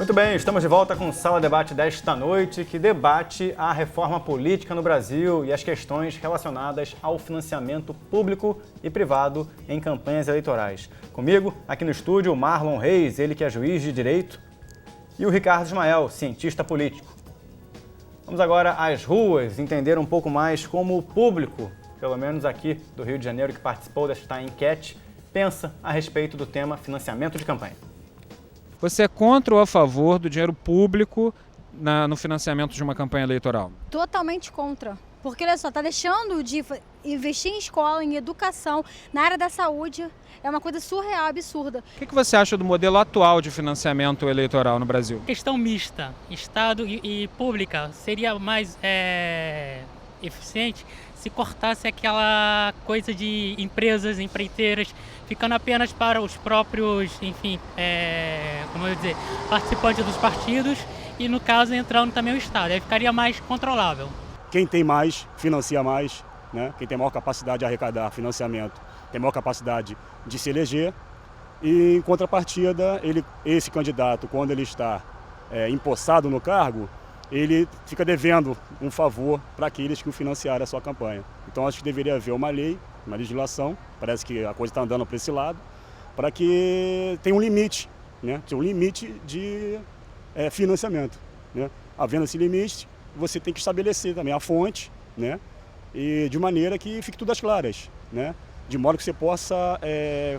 Muito bem, estamos de volta com o Sala Debate desta noite, que debate a reforma política no Brasil e as questões relacionadas ao financiamento público e privado em campanhas eleitorais. Comigo, aqui no estúdio, o Marlon Reis, ele que é juiz de direito, e o Ricardo Ismael, cientista político. Vamos agora às ruas, entender um pouco mais como o público, pelo menos aqui do Rio de Janeiro, que participou desta enquete, pensa a respeito do tema financiamento de campanha. Você é contra ou a favor do dinheiro público no financiamento de uma campanha eleitoral? Totalmente contra. Porque, olha só, está deixando de investir em escola, em educação, na área da saúde. É uma coisa surreal, absurda. O que você acha do modelo atual de financiamento eleitoral no Brasil? Questão mista, Estado e pública, seria mais eficiente se cortasse aquela coisa de empresas, empreiteiras, ficando apenas para os próprios, enfim, como eu dizer, participantes dos partidos e, no caso, entrando também o Estado. Aí ficaria mais controlável. Quem tem mais, financia mais, né? Quem tem maior capacidade de arrecadar financiamento, tem maior capacidade de se eleger. E, em contrapartida, esse candidato, quando ele está empossado no cargo, ele fica devendo um favor para aqueles que o financiaram a sua campanha. Então, acho que deveria haver uma lei, uma legislação, parece que a coisa está andando para esse lado, para que tenha um limite, né? Tem um limite de financiamento, né? Havendo esse limite, você tem que estabelecer também a fonte, né? E de maneira que fique tudo às claras, né? De modo que você possa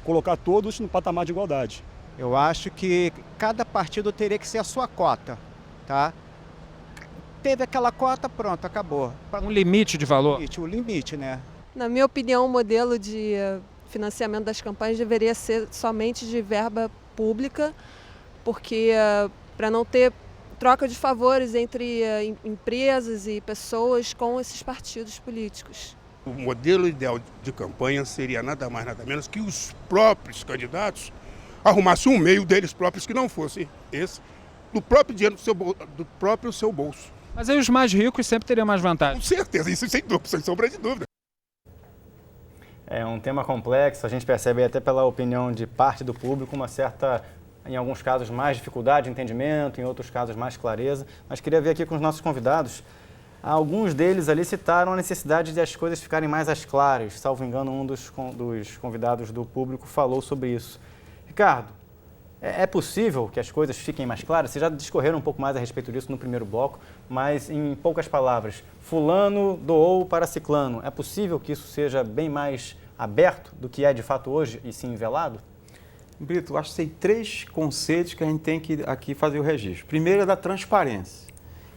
colocar todos no patamar de igualdade. Eu acho que cada partido teria que ser a sua cota, tá? Teve aquela cota, pronto, acabou. Um limite de valor? O limite, né? Na minha opinião, o modelo de financiamento das campanhas deveria ser somente de verba pública, porque para não ter troca de favores entre empresas e pessoas com esses partidos políticos. O modelo ideal de campanha seria nada mais, nada menos que os próprios candidatos arrumassem um meio deles próprios que não fosse esse, do próprio dinheiro do próprio seu bolso. Mas aí os mais ricos sempre teriam mais vantagem. Com certeza, isso sem sombra de dúvida. É um tema complexo, a gente percebe até pela opinião de parte do público uma certa, em alguns casos, mais dificuldade de entendimento, em outros casos, mais clareza. Mas queria ver aqui com os nossos convidados. Alguns deles ali citaram a necessidade de as coisas ficarem mais às claras. Salvo engano, um dos convidados do público falou sobre isso. Ricardo, é possível que as coisas fiquem mais claras? Vocês já discorreram um pouco mais a respeito disso no primeiro bloco, mas em poucas palavras, fulano doou para ciclano. É possível que isso seja bem mais aberto do que é de fato hoje e sim velado? Brito, acho que tem 3 conceitos que a gente tem que aqui fazer o registro. Primeiro é da transparência.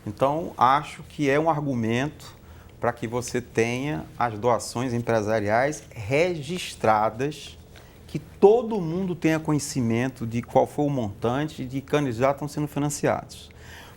Então, acho que é um argumento para que você tenha as doações empresariais registradas, que todo mundo tenha conhecimento de qual foi o montante de candidatos estão sendo financiados.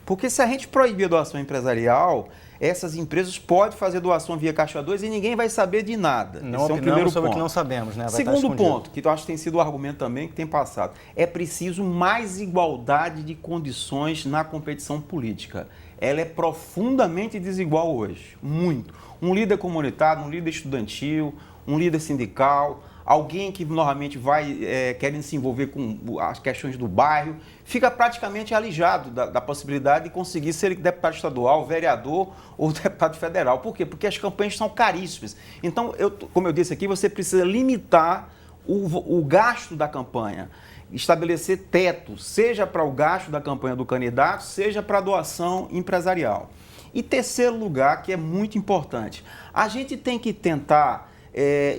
Porque se a gente proibir a doação empresarial, essas empresas podem fazer doação via Caixa 2 e ninguém vai saber de nada. Não opinamos primeiro sobre ponto. O que não sabemos, né? Vai Segundo ponto, que eu acho que tem sido o argumento também que tem passado, é preciso mais igualdade de condições na competição política. Ela é profundamente desigual hoje, muito. Um líder comunitário, um líder estudantil, um líder sindical, alguém que normalmente vai querendo se envolver com as questões do bairro, fica praticamente alijado da possibilidade de conseguir ser deputado estadual, vereador ou deputado federal. Por quê? Porque as campanhas são caríssimas. Então, como eu disse aqui, você precisa limitar o gasto da campanha, estabelecer teto, seja para o gasto da campanha do candidato, seja para a doação empresarial. E terceiro lugar, que é muito importante, a gente tem que tentar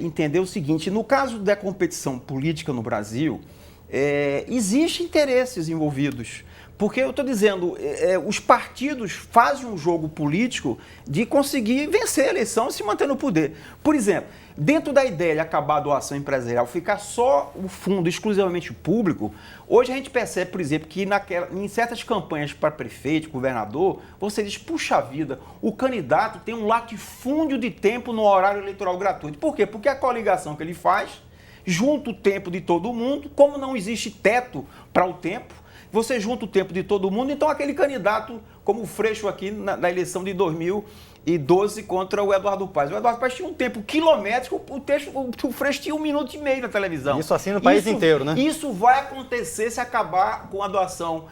entender o seguinte: no caso da competição política no Brasil, existem interesses envolvidos. Porque eu estou dizendo, os partidos fazem um jogo político de conseguir vencer a eleição e se manter no poder. Por exemplo, dentro da ideia de acabar a doação empresarial, ficar só o fundo exclusivamente público, hoje a gente percebe, por exemplo, que em certas campanhas para prefeito, governador, você diz, puxa vida, o candidato tem um latifúndio de tempo no horário eleitoral gratuito. Por quê? Porque a coligação que ele faz, junta o tempo de todo mundo, como não existe teto para o tempo, você junta o tempo de todo mundo, então aquele candidato, como o Freixo aqui na eleição de 2000, e 12 contra o Eduardo Paes. O Eduardo Paes tinha um tempo quilométrico, o Freixo tinha 1 minuto e meio na televisão. Isso assim no país inteiro, né? Isso vai acontecer se acabar com a doação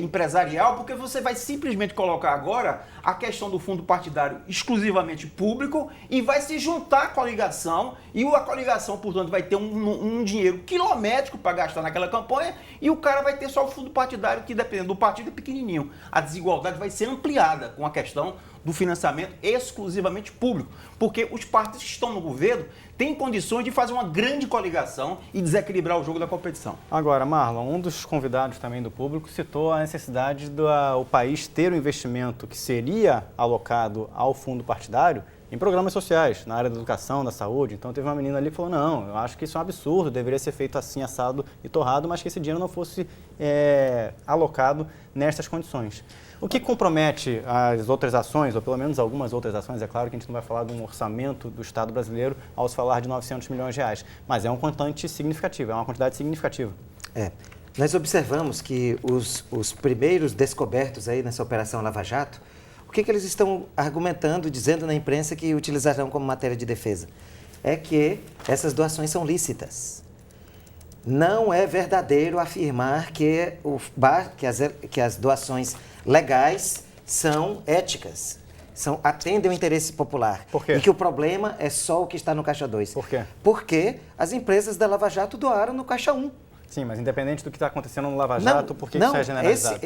empresarial, porque você vai simplesmente colocar agora a questão do fundo partidário exclusivamente público e vai se juntar à coligação, e a coligação, portanto, vai ter um dinheiro quilométrico para gastar naquela campanha, e o cara vai ter só o fundo partidário, que dependendo do partido é pequenininho. A desigualdade vai ser ampliada com a questão do financiamento exclusivamente público, porque os partidos que estão no governo têm condições de fazer uma grande coligação e desequilibrar o jogo da competição. Agora, Marlon, um dos convidados também do público citou a necessidade do país ter um investimento que seria alocado ao fundo partidário em programas sociais, na área da educação, da saúde. Então teve uma menina ali que falou, não, eu acho que isso é um absurdo, deveria ser feito assim, assado e torrado, mas que esse dinheiro não fosse alocado nestas condições. O que compromete as outras ações, ou pelo menos algumas outras ações, é claro que a gente não vai falar de um orçamento do Estado brasileiro ao se falar de 900 milhões de reais, mas é um montante significativo, é uma quantidade significativa. Nós observamos que os primeiros descobertos aí nessa Operação Lava Jato, o que eles estão argumentando, dizendo na imprensa que utilizarão como matéria de defesa? É que essas doações são lícitas. Não é verdadeiro afirmar que as doações legais são éticas, atendem ao interesse popular. Por quê? E que o problema é só o que está no Caixa 2. Por quê? Porque as empresas da Lava Jato doaram no Caixa 1. Sim, mas independente do que está acontecendo no Lava Jato, por que isso é generalizado?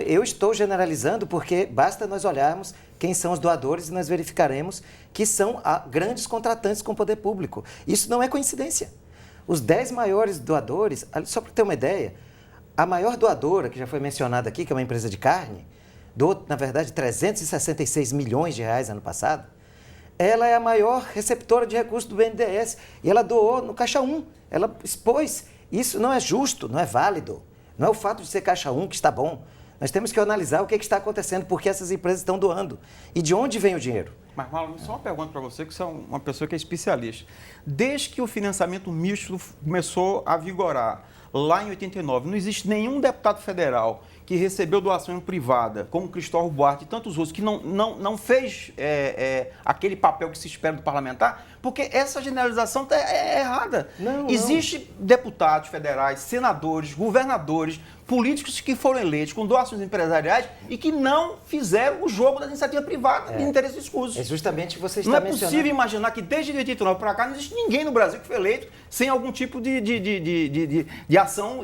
Eu estou generalizando porque basta nós olharmos quem são os doadores e nós verificaremos que são grandes contratantes com o poder público. Isso não é coincidência. Os 10 maiores doadores, só para ter uma ideia, a maior doadora, que já foi mencionada aqui, que é uma empresa de carne, doou, na verdade, 366 milhões de reais ano passado, ela é a maior receptora de recursos do BNDES e ela doou no Caixa 1. Ela expôs. Isso não é justo, não é válido. Não é o fato de ser Caixa 1 que está bom. Nós temos que analisar o que está acontecendo, por que essas empresas estão doando e de onde vem o dinheiro. Mas, Marlon, só uma pergunta para você, que você é uma pessoa que é especialista. Desde que o financiamento misto começou a vigorar, lá em 89, não existe nenhum deputado federal que recebeu doação privada, como Cristóvão Buarque e tantos outros, que não fez aquele papel que se espera do parlamentar, porque essa generalização é errada. Existem deputados federais, senadores, governadores, políticos que foram eleitos com doações empresariais e que não fizeram o jogo da iniciativa privada de interesse escuso. É justamente o que você está mencionando. Não é possível imaginar que desde 89 para cá não existe ninguém no Brasil que foi eleito sem algum tipo de ação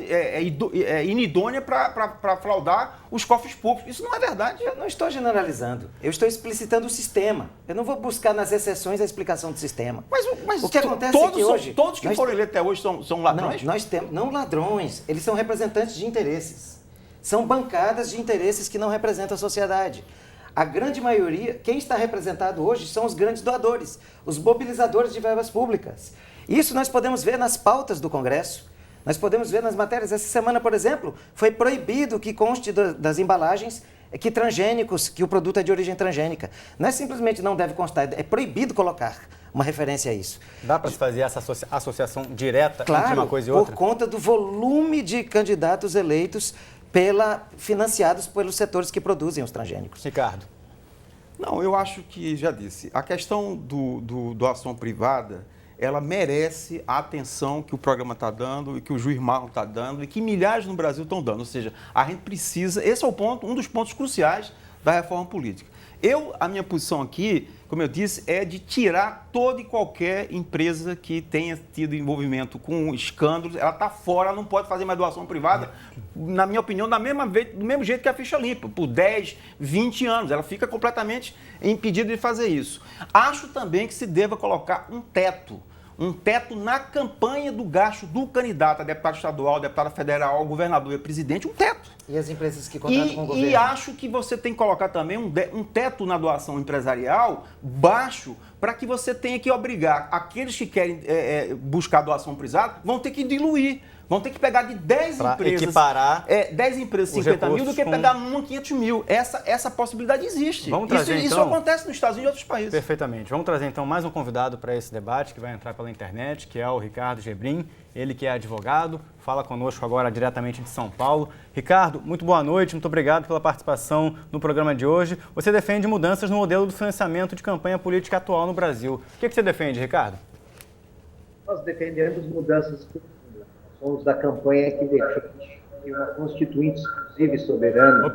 inidônea para fraudar os cofres públicos. Isso não é verdade. Eu não estou generalizando. Eu estou explicitando o sistema. Eu não vou buscar nas exceções a explicação do sistema. Mas o que acontece é que hoje... Todos que foram eleitos até hoje são ladrões? Não ladrões. Eles são representantes de interesses. São bancadas de interesses que não representam a sociedade. A grande maioria, quem está representado hoje são os grandes doadores, os mobilizadores de verbas públicas. Isso nós podemos ver nas pautas do Congresso. Nós podemos ver nas matérias. Essa semana, por exemplo, foi proibido que conste das embalagens que transgênicos, que o produto é de origem transgênica. Não é simplesmente não deve constar, é proibido colocar uma referência a isso. Dá para se fazer essa associação direta entre uma coisa e outra? Por conta do volume de candidatos eleitos financiados pelos setores que produzem os transgênicos. Ricardo. Não, eu acho que, já disse, a questão do doação privada, ela merece a atenção que o programa está dando e que o juiz Marlon está dando e que milhares no Brasil estão dando. Ou seja, a gente precisa... Esse é um dos pontos cruciais da reforma política. A minha posição aqui, como eu disse, é de tirar toda e qualquer empresa que tenha tido envolvimento com escândalos. Ela está fora, ela não pode fazer mais doação privada, na minha opinião, do mesmo jeito que a ficha limpa, por 10, 20 anos. Ela fica completamente impedida de fazer isso. Acho também que se deva colocar um teto na campanha do gasto do candidato a deputado estadual, deputado federal, governador e presidente, um teto. E as empresas que contratam com o governo? E acho que você tem que colocar também um teto na doação empresarial baixo, para que você tenha que obrigar aqueles que querem buscar doação privada, vão ter que diluir Vão ter que pegar de 10 pra empresas. Equiparar 10 empresas, 50 mil, do que pegar numa 500 mil. Essa possibilidade existe. Vamos trazer, isso acontece nos Estados Unidos e em outros países. Perfeitamente. Vamos trazer então mais um convidado para esse debate que vai entrar pela internet, que é o Ricardo Gebrim. Ele que é advogado, fala conosco agora diretamente de São Paulo. Ricardo, muito boa noite, muito obrigado pela participação no programa de hoje. Você defende mudanças no modelo do financiamento de campanha política atual no Brasil. O que você defende, Ricardo? Nós defendemos mudanças profundas. Somos da campanha que defende uma constituinte exclusiva e soberana.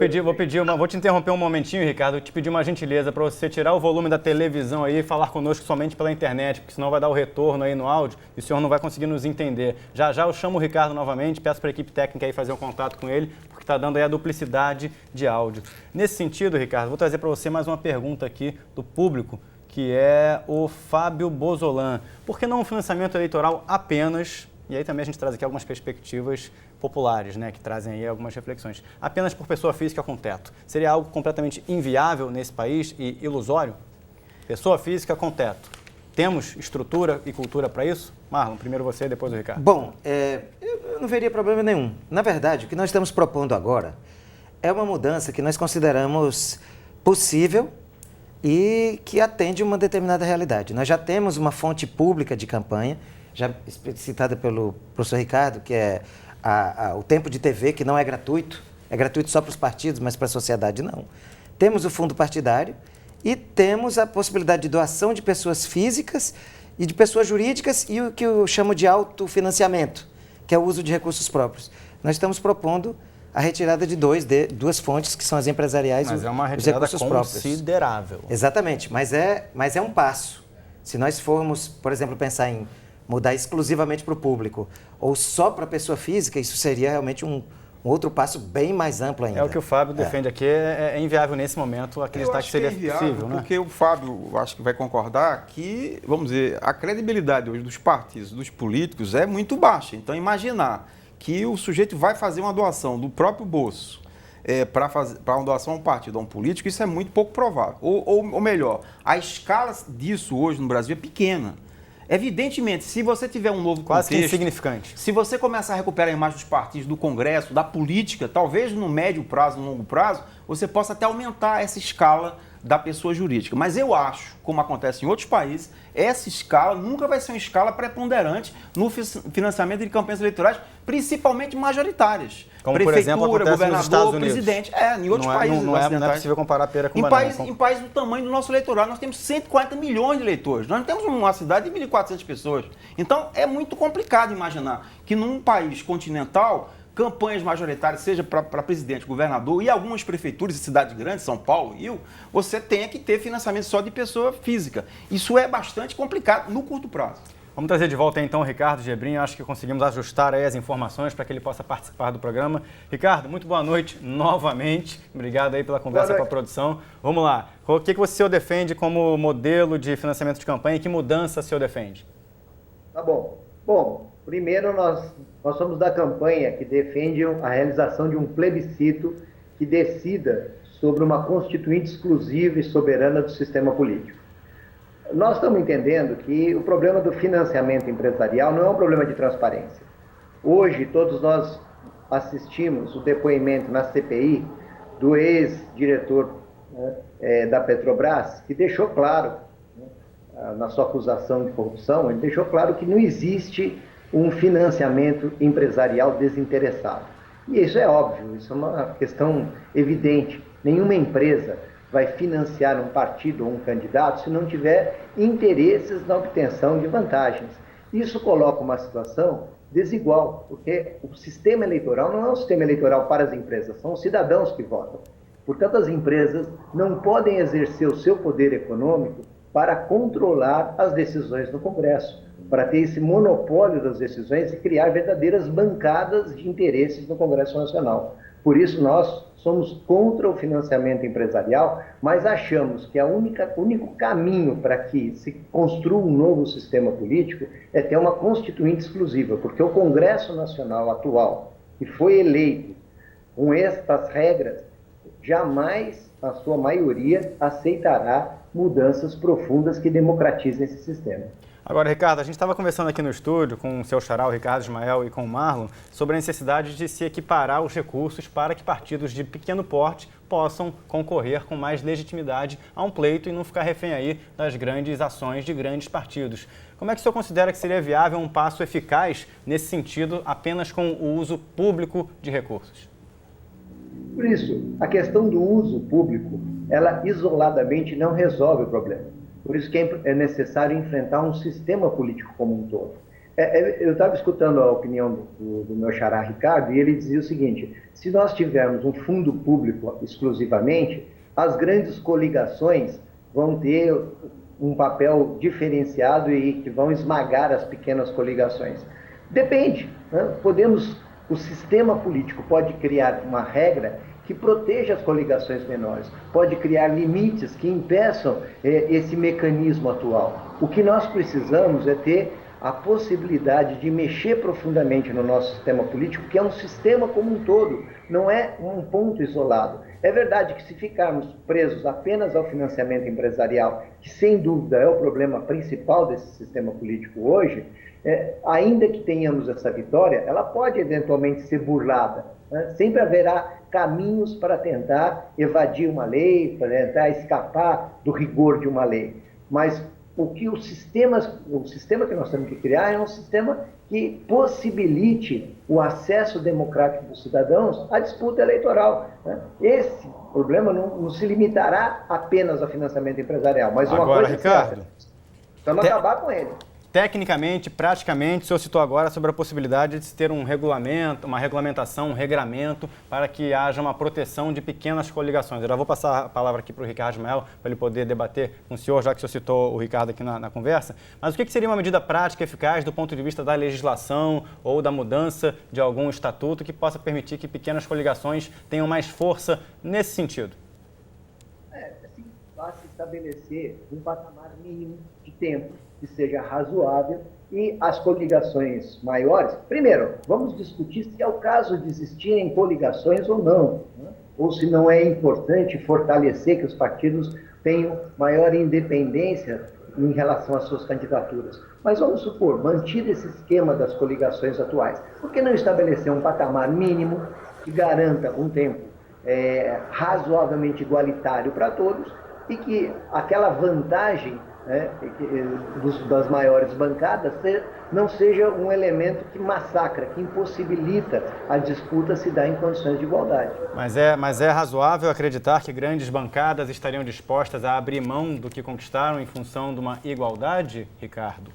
Vou te interromper um momentinho, Ricardo, te pedir uma gentileza para você tirar o volume da televisão aí e falar conosco somente pela internet, porque senão vai dar o retorno aí no áudio e o senhor não vai conseguir nos entender. Já já eu chamo o Ricardo novamente, peço para a equipe técnica aí fazer um contato com ele, porque está dando aí a duplicidade de áudio. Nesse sentido, Ricardo, vou trazer para você mais uma pergunta aqui do público, que é o Fábio Bozolan. Por que não um financiamento eleitoral apenas, e aí também a gente traz aqui algumas perspectivas populares, né, que trazem aí algumas reflexões, apenas por pessoa física com teto? Seria algo completamente inviável nesse país e ilusório? Pessoa física com teto. Temos estrutura e cultura para isso? Marlon, primeiro você, depois o Ricardo. Bom, eu não veria problema nenhum. Na verdade, o que nós estamos propondo agora é uma mudança que nós consideramos possível e que atende uma determinada realidade. Nós já temos uma fonte pública de campanha, já citada pelo professor Ricardo, que é o tempo de TV, que não é gratuito só para os partidos, mas para a sociedade não. Temos o fundo partidário e temos a possibilidade de doação de pessoas físicas e de pessoas jurídicas e o que eu chamo de autofinanciamento, que é o uso de recursos próprios. Nós estamos propondo a retirada de duas fontes, que são as empresariais e os recursos próprios. Mas é uma retirada considerável. Exatamente, mas é um passo. Se nós formos, por exemplo, pensar em mudar exclusivamente para o público ou só para a pessoa física, isso seria realmente um outro passo bem mais amplo ainda. É o que o Fábio defende aqui, é inviável nesse momento acreditar que seria possível, né? Porque o Fábio, acho que vai concordar que, vamos dizer, a credibilidade hoje dos partidos, dos políticos é muito baixa. Então, imaginar que o sujeito vai fazer uma doação do próprio bolso para uma doação a um partido, a um político, isso é muito pouco provável. Ou melhor, a escala disso hoje no Brasil é pequena. Evidentemente, se você tiver um novo quase contexto, que insignificante. Se você começar a recuperar a imagem dos partidos, do Congresso, da política, talvez no médio prazo, no longo prazo, você possa até aumentar essa escala da pessoa jurídica. Mas eu acho, como acontece em outros países, essa escala nunca vai ser uma escala preponderante no financiamento de campanhas eleitorais, principalmente majoritárias. Como, Prefeitura, por exemplo, acontece governador, nos Estados Unidos. presidente. Em outros países não é possível comparar pera com banana. Em países do tamanho do nosso eleitorado, nós temos 140 milhões de eleitores. Nós não temos uma cidade de 1.400 pessoas. Então, é muito complicado imaginar que num país continental, campanhas majoritárias, seja para presidente, governador e algumas prefeituras e cidades grandes, São Paulo, Rio, você tenha que ter financiamento só de pessoa física. Isso é bastante complicado no curto prazo. Vamos trazer de volta então o Ricardo Gebrim. Acho que conseguimos ajustar aí as informações para que ele possa participar do programa. Ricardo, muito boa noite novamente. Obrigado aí pela conversa com a produção. Vamos lá. O que o senhor defende como modelo de financiamento de campanha e que mudança o senhor defende? Tá bom. Bom, primeiro nós somos da campanha que defende a realização de um plebiscito que decida sobre uma constituinte exclusiva e soberana do sistema político. Nós estamos entendendo que o problema do financiamento empresarial não é um problema de transparência. Hoje, todos nós assistimos o depoimento na CPI do ex-diretor da Petrobras, que deixou claro, na sua acusação de corrupção, ele deixou claro que não existe um financiamento empresarial desinteressado. E isso é óbvio, isso é uma questão evidente. Nenhuma empresa vai financiar um partido ou um candidato se não tiver interesses na obtenção de vantagens. Isso coloca uma situação desigual, porque o sistema eleitoral não é um sistema eleitoral para as empresas, são os cidadãos que votam. Portanto, as empresas não podem exercer o seu poder econômico para controlar as decisões no Congresso, para ter esse monopólio das decisões e criar verdadeiras bancadas de interesses no Congresso Nacional. Por isso, nós somos contra o financiamento empresarial, mas achamos que o único caminho para que se construa um novo sistema político é ter uma constituinte exclusiva, porque o Congresso Nacional atual, que foi eleito com estas regras, jamais, a sua maioria, aceitará mudanças profundas que democratizem esse sistema. Agora, Ricardo, a gente estava conversando aqui no estúdio com o seu xará, o Ricardo Ismael, e com o Marlon, sobre a necessidade de se equiparar os recursos para que partidos de pequeno porte possam concorrer com mais legitimidade a um pleito e não ficar refém aí das grandes ações de grandes partidos. Como é que o senhor considera que seria viável um passo eficaz nesse sentido, apenas com o uso público de recursos? Por isso, a questão do uso público, ela isoladamente não resolve o problema. Por isso que é necessário enfrentar um sistema político como um todo. Eu estava escutando a opinião do meu xará Ricardo e ele dizia o seguinte: se nós tivermos um fundo público exclusivamente, as grandes coligações vão ter um papel diferenciado e que vão esmagar as pequenas coligações. Depende, né? O sistema político pode criar uma regra que proteja as coligações menores, pode criar limites que impeçam esse mecanismo atual. O que nós precisamos é ter a possibilidade de mexer profundamente no nosso sistema político, que é um sistema como um todo, não é um ponto isolado. É verdade que se ficarmos presos apenas ao financiamento empresarial, que sem dúvida é o problema principal desse sistema político hoje, ainda que tenhamos essa vitória, ela pode eventualmente ser burlada, né? Sempre haverá caminhos para tentar evadir uma lei, para tentar escapar do rigor de uma lei. Mas o sistema que nós temos que criar é um sistema que possibilite o acesso democrático dos cidadãos à disputa eleitoral, né? Esse problema não se limitará apenas ao financiamento empresarial, mas uma agora, coisa Ricardo, certa, vamos acabar com ele. Tecnicamente, praticamente, o senhor citou agora sobre a possibilidade de se ter um regulamento, uma regulamentação, um regramento para que haja uma proteção de pequenas coligações. Eu já vou passar a palavra aqui para o Ricardo Ismael, para ele poder debater com o senhor, já que o senhor citou o Ricardo aqui na conversa. Mas o que seria uma medida prática eficaz do ponto de vista da legislação ou da mudança de algum estatuto que possa permitir que pequenas coligações tenham mais força nesse sentido? Assim, basta estabelecer um patamar mínimo de tempo que seja razoável e as coligações maiores. Primeiro, vamos discutir se é o caso de existirem coligações ou não, né? Ou se não é importante fortalecer que os partidos tenham maior independência em relação às suas candidaturas. Mas vamos supor, mantido esse esquema das coligações atuais, por que não estabelecer um patamar mínimo que garanta um tempo razoavelmente igualitário para todos e que aquela vantagem das maiores bancadas não seja um elemento que massacra, que impossibilita a disputa se dar em condições de igualdade. Mas é razoável acreditar que grandes bancadas estariam dispostas a abrir mão do que conquistaram em função de uma igualdade, Ricardo?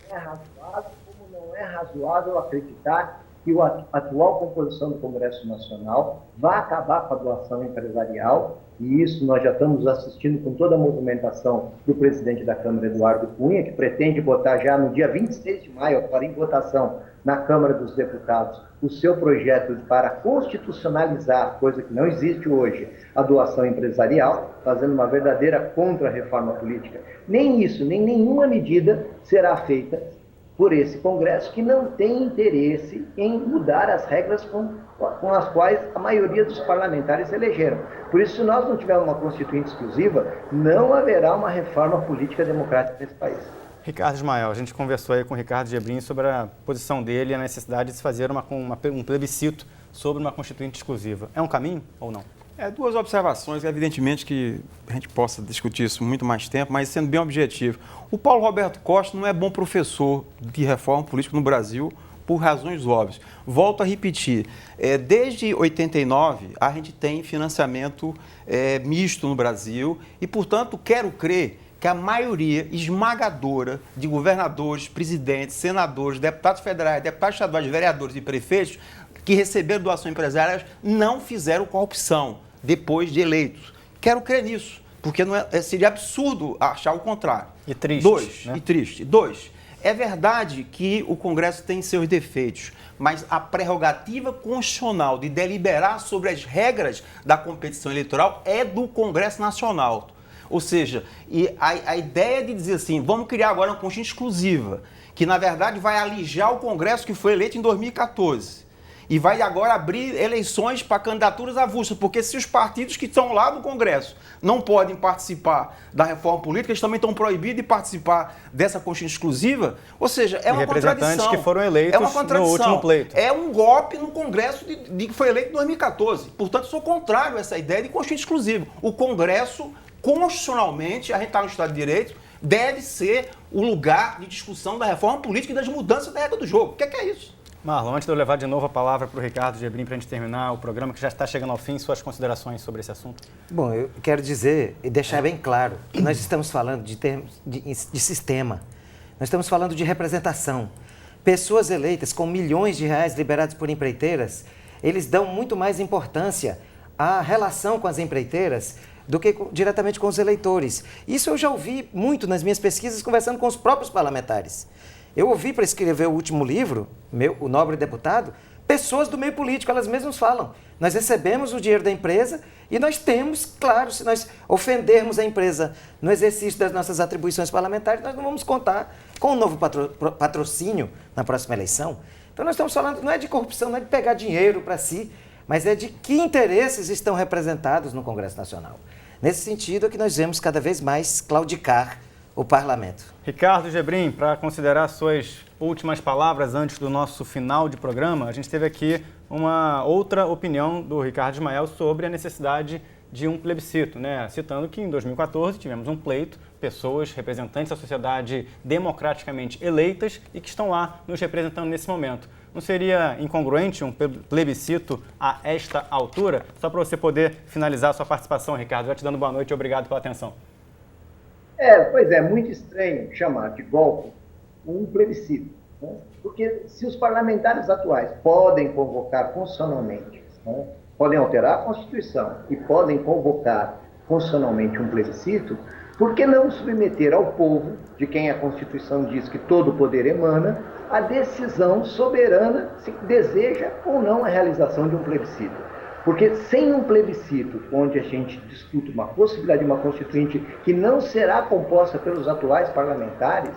É razoável, como não é razoável acreditar que a atual composição do Congresso Nacional vai acabar com a doação empresarial, e isso nós já estamos assistindo com toda a movimentação do presidente da Câmara, Eduardo Cunha, que pretende botar já no dia 26 de maio, agora em votação na Câmara dos Deputados, o seu projeto para constitucionalizar, coisa que não existe hoje, a doação empresarial, fazendo uma verdadeira contra-reforma política. Nem isso, nem nenhuma medida será feita por esse Congresso, que não tem interesse em mudar as regras com as quais a maioria dos parlamentares se elegeram. Por isso, se nós não tivermos uma Constituinte exclusiva, não haverá uma reforma política democrática nesse país. Ricardo Ismael, a gente conversou aí com o Ricardo Gebrim sobre a posição dele e a necessidade de se fazer um plebiscito sobre uma Constituinte exclusiva. É um caminho ou não? Duas observações, evidentemente que a gente possa discutir isso muito mais tempo, mas sendo bem objetivo. O Paulo Roberto Costa não é bom professor de reforma política no Brasil por razões óbvias. Volto a repetir, desde 89 a gente tem financiamento misto no Brasil e, portanto, quero crer que a maioria esmagadora de governadores, presidentes, senadores, deputados federais, deputados estaduais, vereadores e prefeitos que receberam doações empresariais não fizeram corrupção depois de eleitos. Quero crer nisso, porque seria absurdo achar o contrário. E triste. Dois, é verdade que o Congresso tem seus defeitos, mas a prerrogativa constitucional de deliberar sobre as regras da competição eleitoral é do Congresso Nacional. Ou seja, a ideia de dizer assim, vamos criar agora uma Constituição exclusiva, que na verdade vai alijar o Congresso que foi eleito em 2014. e vai agora abrir eleições para candidaturas avulsas, porque se os partidos que estão lá no Congresso não podem participar da reforma política, eles também estão proibidos de participar dessa Constituição exclusiva, ou seja, é uma contradição. Representantes que foram eleitos no último pleito. É um golpe no Congresso que foi eleito em 2014. Portanto, sou contrário a essa ideia de Constituição exclusiva. O Congresso, constitucionalmente, a gente está no Estado de Direito, deve ser o lugar de discussão da reforma política e das mudanças da regra do jogo. O que é isso? Marlon, antes de eu levar de novo a palavra para o Ricardo Gebrim para a gente terminar o programa, que já está chegando ao fim, suas considerações sobre esse assunto. Bom, eu quero dizer e deixar bem claro que nós estamos falando de termos de sistema, nós estamos falando de representação. Pessoas eleitas com milhões de reais liberados por empreiteiras, eles dão muito mais importância à relação com as empreiteiras do que diretamente com os eleitores. Isso eu já ouvi muito nas minhas pesquisas, conversando com os próprios parlamentares. Eu ouvi para escrever o último livro, O Nobre Deputado, pessoas do meio político, elas mesmas falam. Nós recebemos o dinheiro da empresa e nós temos, claro, se nós ofendermos a empresa no exercício das nossas atribuições parlamentares, nós não vamos contar com um novo patrocínio na próxima eleição. Então nós estamos falando, não é de corrupção, não é de pegar dinheiro para si, mas é de que interesses estão representados no Congresso Nacional. Nesse sentido é que nós vemos cada vez mais claudicar o parlamento. Ricardo Gebrim, para considerar suas últimas palavras antes do nosso final de programa, a gente teve aqui uma outra opinião do Ricardo Ismael sobre a necessidade de um plebiscito, né? Citando que em 2014 tivemos um pleito, pessoas, representantes da sociedade democraticamente eleitas e que estão lá nos representando nesse momento. Não seria incongruente um plebiscito a esta altura? Só para você poder finalizar a sua participação, Ricardo. Já te dando boa noite e obrigado pela atenção. Pois é, muito estranho chamar de golpe um plebiscito, né? Porque se os parlamentares atuais podem convocar constitucionalmente, né? Podem alterar a Constituição e podem convocar constitucionalmente um plebiscito, por que não submeter ao povo, de quem a Constituição diz que todo o poder emana, a decisão soberana se deseja ou não a realização de um plebiscito? Porque sem um plebiscito, onde a gente discute uma possibilidade de uma constituinte que não será composta pelos atuais parlamentares,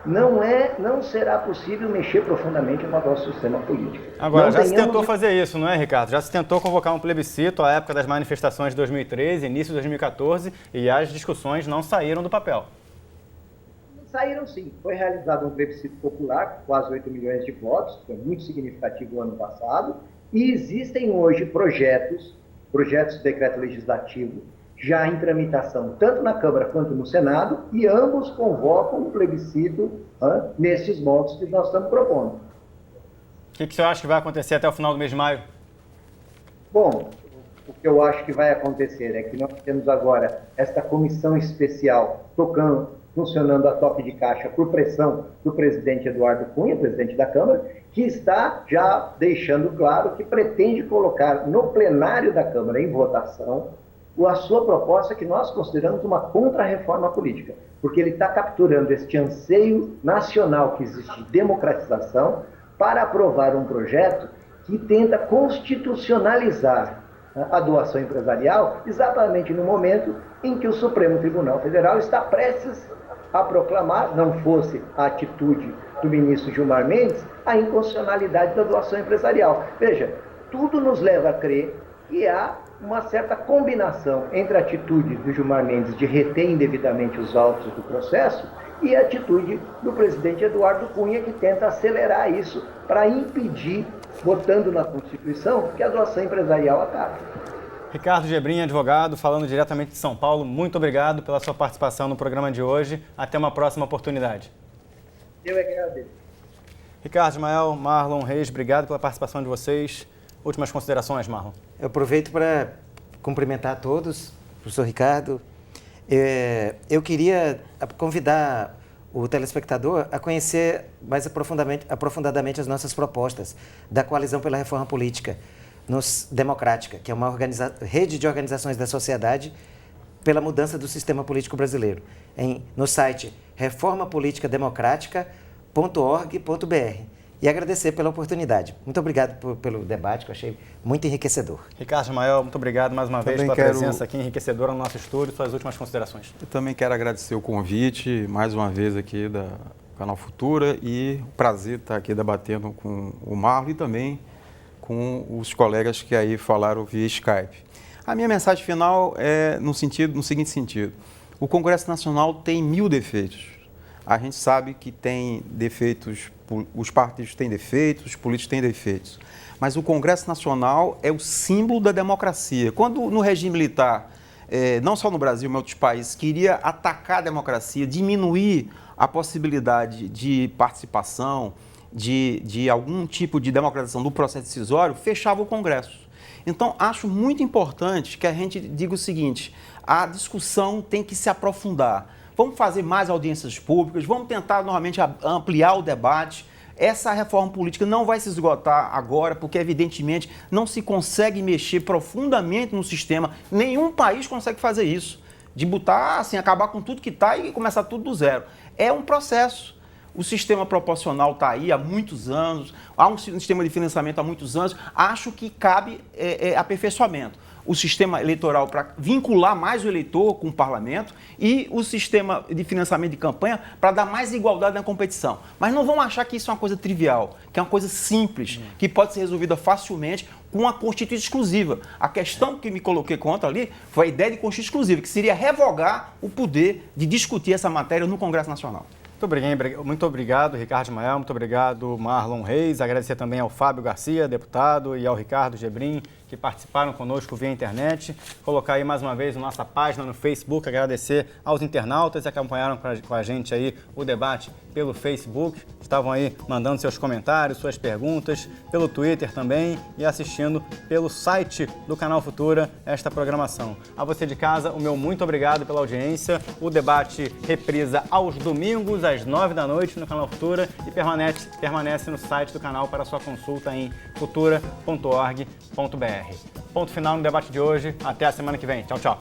não será possível mexer profundamente no nosso sistema político. Agora, já se tentou fazer isso, não é, Ricardo? Já se tentou convocar um plebiscito à época das manifestações de 2013, início de 2014, e as discussões não saíram do papel. Saíram sim. Foi realizado um plebiscito popular, com quase 8 milhões de votos, foi muito significativo o ano passado, e existem hoje projetos de decreto legislativo já em tramitação, tanto na Câmara quanto no Senado, e ambos convocam um plebiscito nesses moldes que nós estamos propondo. O que o senhor acha que vai acontecer até o final do mês de maio? Bom, o que eu acho que vai acontecer é que nós temos agora esta comissão especial funcionando a toque de caixa por pressão do presidente Eduardo Cunha, presidente da Câmara, que está já deixando claro que pretende colocar no plenário da Câmara em votação a sua proposta que nós consideramos uma contra-reforma política, porque ele está capturando este anseio nacional que existe de democratização para aprovar um projeto que tenta constitucionalizar a doação empresarial exatamente no momento em que o Supremo Tribunal Federal está prestes a proclamar, não fosse a atitude do ministro Gilmar Mendes, a inconstitucionalidade da doação empresarial. Veja, tudo nos leva a crer que há uma certa combinação entre a atitude do Gilmar Mendes de reter indevidamente os autos do processo e a atitude do presidente Eduardo Cunha, que tenta acelerar isso para impedir, botando na Constituição, que a doação empresarial acabe. Ricardo Gebrim, advogado, falando diretamente de São Paulo, muito obrigado pela sua participação no programa de hoje. Até uma próxima oportunidade. Eu é que agradeço. Ricardo Ismael, Marlon Reis, obrigado pela participação de vocês. Últimas considerações, Marlon. Eu aproveito para cumprimentar a todos, professor Ricardo. Eu queria convidar o telespectador a conhecer mais aprofundadamente as nossas propostas da Coalizão pela Reforma Política Democrática, que é uma rede de organizações da sociedade pela mudança do sistema político brasileiro, no site reformapoliticademocratica.org.br. E agradecer pela oportunidade. Muito obrigado pelo debate, que eu achei muito enriquecedor. Ricardo Ismael, muito obrigado mais uma vez pela presença aqui enriquecedora no nosso estúdio. Suas últimas considerações. Eu também quero agradecer o convite, mais uma vez aqui da Canal Futura, e o prazer de estar aqui debatendo com o Marlon e também com os colegas que aí falaram via Skype. A minha mensagem final é no seguinte sentido. O Congresso Nacional tem 1000 defeitos. A gente sabe que tem defeitos, os partidos têm defeitos, os políticos têm defeitos. Mas o Congresso Nacional é o símbolo da democracia. Quando no regime militar, não só no Brasil, mas em outros países, queria atacar a democracia, diminuir a possibilidade de participação, de algum tipo de democratização do processo decisório, fechava o Congresso. Então, acho muito importante que a gente diga o seguinte, a discussão tem que se aprofundar. Vamos fazer mais audiências públicas, vamos tentar novamente ampliar o debate. Essa reforma política não vai se esgotar agora, porque evidentemente não se consegue mexer profundamente no sistema. Nenhum país consegue fazer isso, de botar, assim, acabar com tudo que está e começar tudo do zero. É um processo. O sistema proporcional está aí há muitos anos, há um sistema de financiamento há muitos anos. Acho que cabe aperfeiçoamento. O sistema eleitoral para vincular mais o eleitor com o parlamento e o sistema de financiamento de campanha para dar mais igualdade na competição. Mas não vamos achar que isso é uma coisa trivial, que é uma coisa simples, que pode ser resolvida facilmente com uma Constituição exclusiva. A questão que me coloquei contra ali foi a ideia de Constituição exclusiva, que seria revogar o poder de discutir essa matéria no Congresso Nacional. Muito obrigado, Ricardo Ismael, muito obrigado, Marlon Reis. Agradecer também ao Fábio Garcia, deputado, e ao Ricardo Gebrim, que participaram conosco via internet. Colocar aí mais uma vez a nossa página no Facebook, agradecer aos internautas que acompanharam com a gente aí o debate pelo Facebook. Estavam aí mandando seus comentários, suas perguntas, pelo Twitter também e assistindo pelo site do Canal Futura esta programação. A você de casa, o meu muito obrigado pela audiência. O debate reprisa aos domingos, às 9 da noite no Canal Futura e permanece no site do canal para sua consulta em futura.org.br. Ponto final no debate de hoje. Até a semana que vem. Tchau, tchau.